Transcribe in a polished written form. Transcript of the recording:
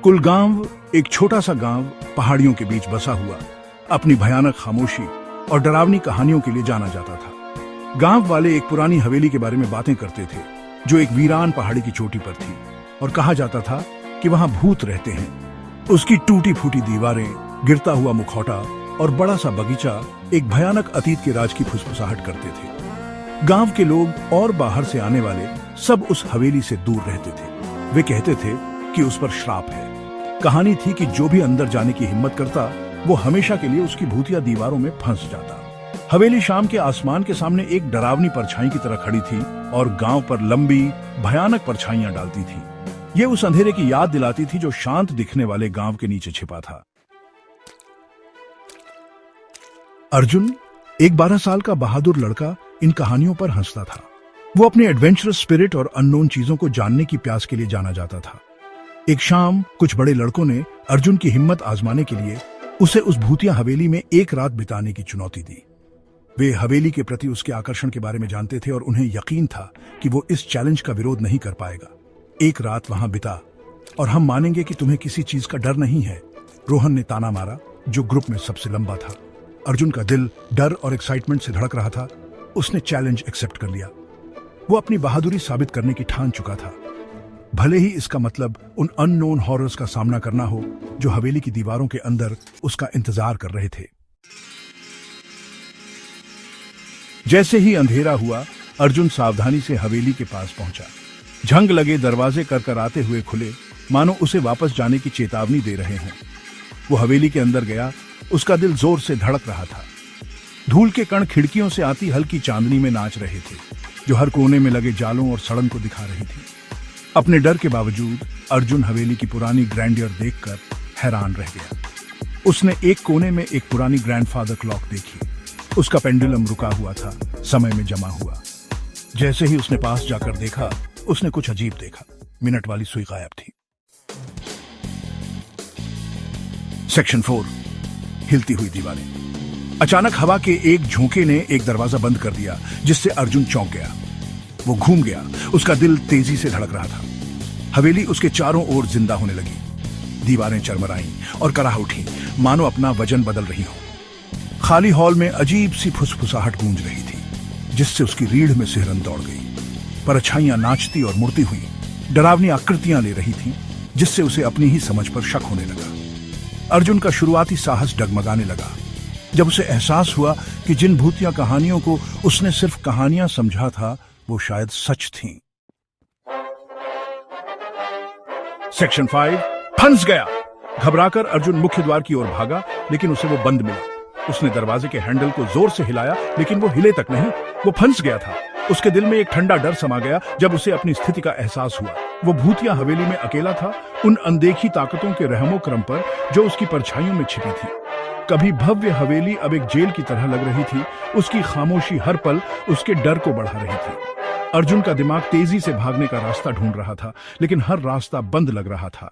कुलगांव एक छोटा सा गांव पहाड़ियों के बीच बसा हुआ अपनी भयानक खामोशी और डरावनी कहानियों के लिए जाना जाता था। गांव वाले एक पुरानी हवेली के बारे में बातें करते थे जो एक वीरान पहाड़ी की चोटी पर थी और कहा जाता था कि वहां भूत रहते हैं। उसकी टूटी फूटी दीवारें, गिरता हुआ मुखौटा और बड़ा सा बगीचा एक भयानक अतीत के राज की फुसफुसाहट करते थे। गांव के लोग और बाहर से आने वाले सब उस हवेली से दूर रहते थे। वे कहते थे कि उस पर श्राप है। कहानी थी कि जो भी अंदर जाने की हिम्मत करता वो हमेशा के लिए उसकी भूतिया दीवारों में फंस जाता। हवेली शाम के आसमान के सामने एक डरावनी परछाई की तरह खड़ी थी और गांव पर लंबी भयानक परछाइयां डालती थी। ये उस अंधेरे की याद दिलाती थी जो शांत दिखने वाले गांव के नीचे छिपा था। अर्जुन, एक 12 साल का बहादुर लड़का, इन कहानियों पर हंसता था। वो अपने एडवेंचरस स्पिरिट और अननोन चीजों को जानने की प्यास के लिए जाना जाता था। एक शाम कुछ बड़े लड़कों ने अर्जुन की हिम्मत आजमाने के लिए उसे उस भूतिया हवेली में एक रात बिताने की चुनौती दी। वे हवेली के प्रति उसके आकर्षण के बारे में जानते थे और उन्हें यकीन था कि वो इस चैलेंज का विरोध नहीं कर पाएगा। एक रात वहां बिता और हम मानेंगे कि तुम्हें किसी चीज का डर नहीं है, रोहन ने ताना मारा, जो ग्रुप में सबसे लंबा था। अर्जुन का दिल डर और एक्साइटमेंट से धड़क रहा था। उसने चैलेंज एक्सेप्ट कर लिया। वो अपनी बहादुरी साबित करने की ठान चुका था, भले ही इसका मतलब उन अननोन हॉरर्स का सामना करना हो जो हवेली की दीवारों के अंदर उसका इंतजार कर रहे थे। जैसे ही अंधेरा हुआ, अर्जुन सावधानी से हवेली के पास पहुंचा। झंग लगे दरवाजे करकराते हुए खुले, मानो उसे वापस जाने की चेतावनी दे रहे हों। वो हवेली के अंदर गया। उसका दिल जोर से धड़क रहा था। धूल के कण खिड़कियों से आती हल्की चांदनी में नाच रहे थे, जो हर कोने में लगे जालों और सड़न को दिखा रही थी। अपने डर के बावजूद अर्जुन हवेली की पुरानी ग्रैंडियर देखकर हैरान रह गया। उसने एक कोने में एक पुरानी ग्रैंडफादर क्लॉक देखी। उसका पेंडुलम रुका हुआ था, समय में जमा हुआ। जैसे ही उसने पास जाकर देखा, उसने कुछ अजीब देखा। मिनट वाली सुई गायब थी। सेक्शन 4, हिलती हुई दीवारें। अचानक हवा के एक झोंके ने एक दरवाजा बंद कर दिया, जिससे अर्जुन चौंक गया। वो घूम गया। उसका दिल तेजी से धड़क रहा था। हवेली उसके चारों ओर जिंदा होने लगी। दीवारें चरमराईं और कराह उठी, मानो अपना वजन बदल रही हो। खाली हॉल में अजीब सी फुसफुसाहट गूंज रही थी, जिससे उसकी रीढ़ में सिहरन दौड़ गई। परछाइयां नाचती और मुड़ती हुई डरावनी आकृतियां ले रही थीं, जिससे उसे अपनी ही समझ पर शक होने लगा। अर्जुन का शुरुआती साहस डगमगाने लगा जब उसे एहसास हुआ कि जिन भूतिया कहानियों को उसने सिर्फ कहानियां समझा था, वो शायद सच थीं। सेक्शन 5, फंस गया। घबराकर अर्जुन मुख्य द्वार की ओर भागा, लेकिन उसे वो बंद मिला। उसने दरवाजे के हैंडल को जोर से हिलाया, लेकिन वो हिले तक नहीं। वो फंस गया था। उसके दिल में एक ठंडा डर समा गया जब उसे अपनी स्थिति का एहसास हुआ। वो भूतिया हवेली में अकेला था, उन अनदेखी ताकतों के रहमो क्रम पर जो उसकी परछाइयों में छिपी थी। कभी भव्य हवेली अब एक जेल की तरह लग रही थी। उसकी खामोशी हर पल उसके डर को बढ़ा रही थी। अर्जुन का दिमाग तेजी से भागने का रास्ता ढूंढ रहा था, लेकिन हर रास्ता बंद लग रहा था।